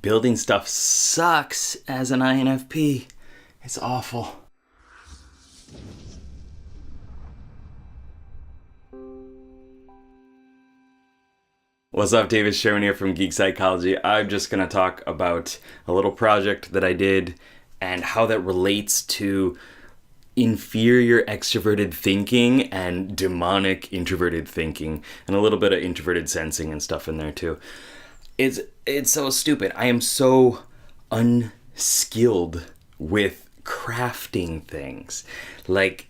building stuff sucks as an INFP. It's awful. What's up, David Sherman here from Geek Psychology. I'm just going to talk about a little project that I did and how that relates to inferior extroverted thinking and demonic introverted thinking, and a little bit of introverted sensing and stuff in there too. It's so stupid. I am so unskilled with crafting things. Like,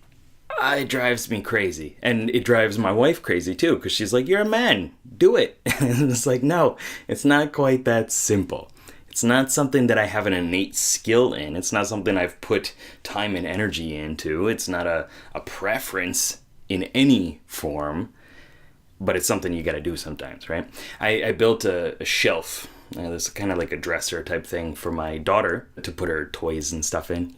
it drives me crazy, and it drives my wife crazy too, because she's like, "You're a man, do it." And it's like, no, it's not quite that simple. It's not something that I have an innate skill in. It's not something I've put time and energy into. It's not a preference in any form, but it's something you got to do sometimes, right? I built a shelf. This is kind of like a dresser type thing for my daughter to put her toys and stuff in,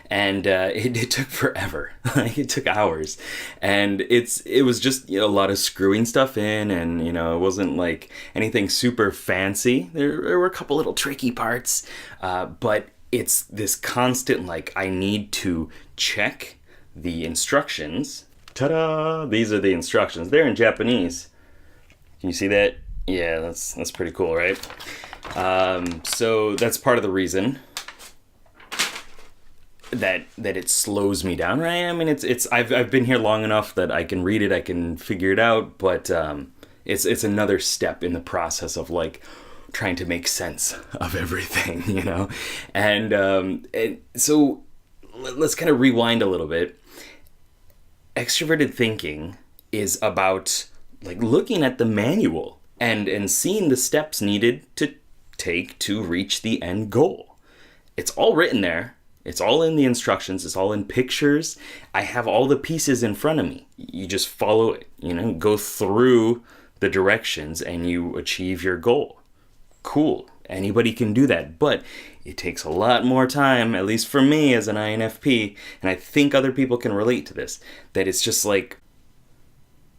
and it took forever. It took hours, and it was just a lot of screwing stuff in, and it wasn't like anything super fancy. There were a couple little tricky parts, but it's this constant, like, I need to check the instructions. Ta-da! These are the instructions. They're in Japanese. Can you see that? Yeah, that's pretty cool, right? So that's part of the reason that it slows me down, right? I mean, I've been here long enough that I can read it, I can figure it out, but it's another step in the process of like trying to make sense of everything, And so let's kind of rewind a little bit. Extroverted thinking is about like looking at the manual and seeing the steps needed to take to reach the end goal. It's all written there. It's all in the instructions. It's all in pictures. I have all the pieces in front of me. You just follow it, go through the directions and you achieve your goal. Cool. Anybody can do that, but it takes a lot more time, at least for me as an INFP, and I think other people can relate to this, that it's just like,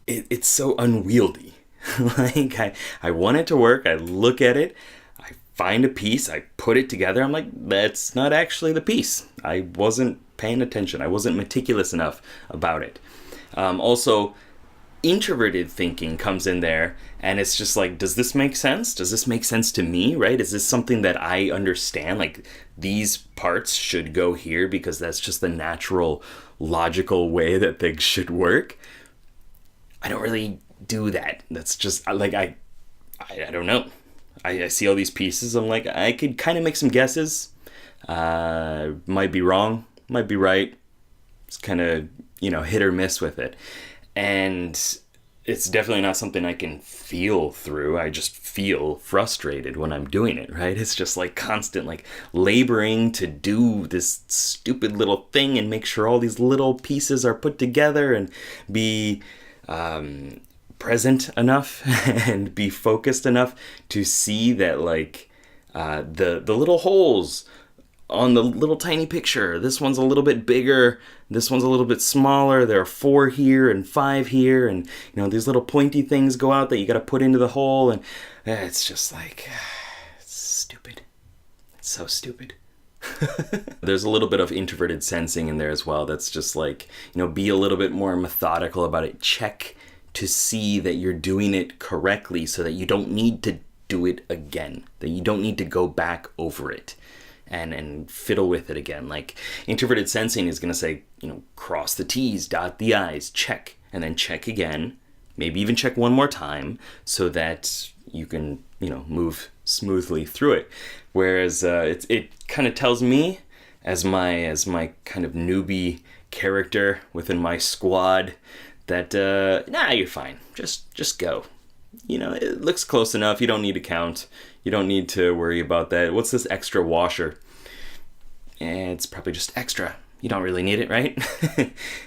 it's so unwieldy. Like, I want it to work, I look at it, I find a piece, I put it together, I'm like, that's not actually the piece. I wasn't paying attention, I wasn't meticulous enough about it. Also, introverted thinking comes in there, and it's just like, does this make sense? Does this make sense to me, right? Is this something that I understand? Like, these parts should go here because that's just the natural, logical way that things should work. I don't really do that. That's just like, I don't know. I see all these pieces. I'm like, I could kind of make some guesses. Might be wrong, might be right. It's kind of, hit or miss with it. And it's definitely not something I can feel through. I just feel frustrated when I'm doing it, right? It's just like constant, like laboring to do this stupid little thing and make sure all these little pieces are put together and be present enough and be focused enough to see that, like, the little holes on the little tiny picture. This one's a little bit bigger. This one's a little bit smaller. There are 4 here and 5 here. And, these little pointy things go out that you got to put into the hole. And it's just like, it's stupid. It's so stupid. There's a little bit of introverted sensing in there as well. That's just like, be a little bit more methodical about it. Check to see that you're doing it correctly so that you don't need to do it again, that you don't need to go back over it and fiddle with it again. Like, introverted sensing is going to say, cross the T's, dot the I's, check, and then check again, maybe even check one more time so that you can, move smoothly through it. Whereas it kind of tells me, as my kind of newbie character within my squad, that you're fine. Just go. It looks close enough. You don't need to count. You don't need to worry about that. What's this extra washer? It's probably just extra. You don't really need it, right?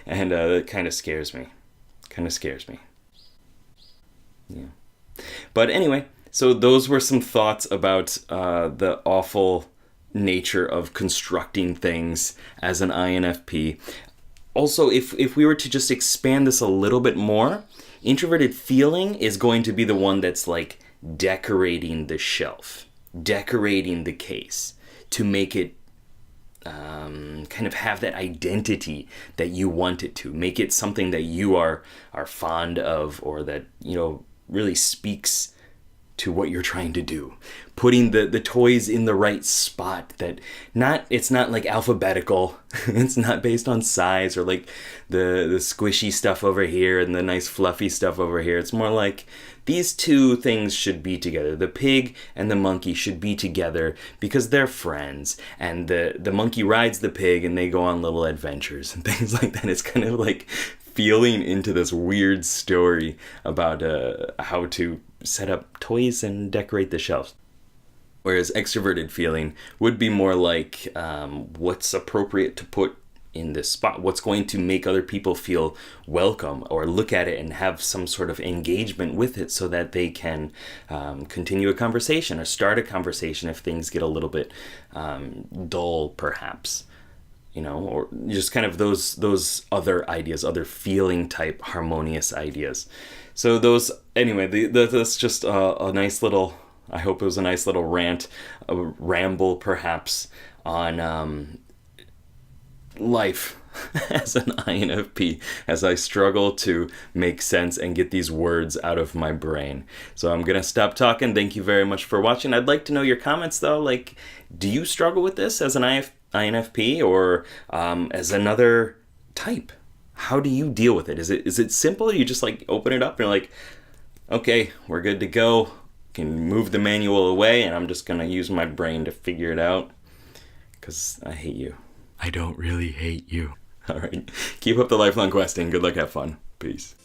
And it kind of scares me. Yeah. But anyway, so those were some thoughts about the awful nature of constructing things as an INFP. Also, if we were to just expand this a little bit more, introverted feeling is going to be the one that's like decorating the shelf. decorating the case to make it kind of have that identity that you want it to. Make it something that you are fond of, or that, really speaks to what you're trying to do. Putting the toys in the right spot, it's not like alphabetical. It's not based on size, or like the squishy stuff over here and the nice fluffy stuff over here. It's more like these two things should be together. The pig and the monkey should be together because they're friends, and the monkey rides the pig and they go on little adventures and things like that. It's kind of like feeling into this weird story about how to set up toys and decorate the shelves. Whereas extroverted feeling would be more like what's appropriate to put in this spot, what's going to make other people feel welcome or look at it and have some sort of engagement with it, so that they can continue a conversation or start a conversation if things get a little bit dull, perhaps. Or just kind of those other ideas, other feeling type harmonious ideas. So that's just a nice little, I hope it was a nice little rant, a ramble perhaps, on life as an INFP, as I struggle to make sense and get these words out of my brain. So I'm going to stop talking. Thank you very much for watching. I'd like to know your comments though. Like, do you struggle with this as an INFP or as another type? How do you deal with it? Is it simple? You just like open it up and you're like, okay, we're good to go. Can move the manual away and I'm just going to use my brain to figure it out because I hate you. I don't really hate you. All right. Keep up the lifelong questing. Good luck. Have fun. Peace.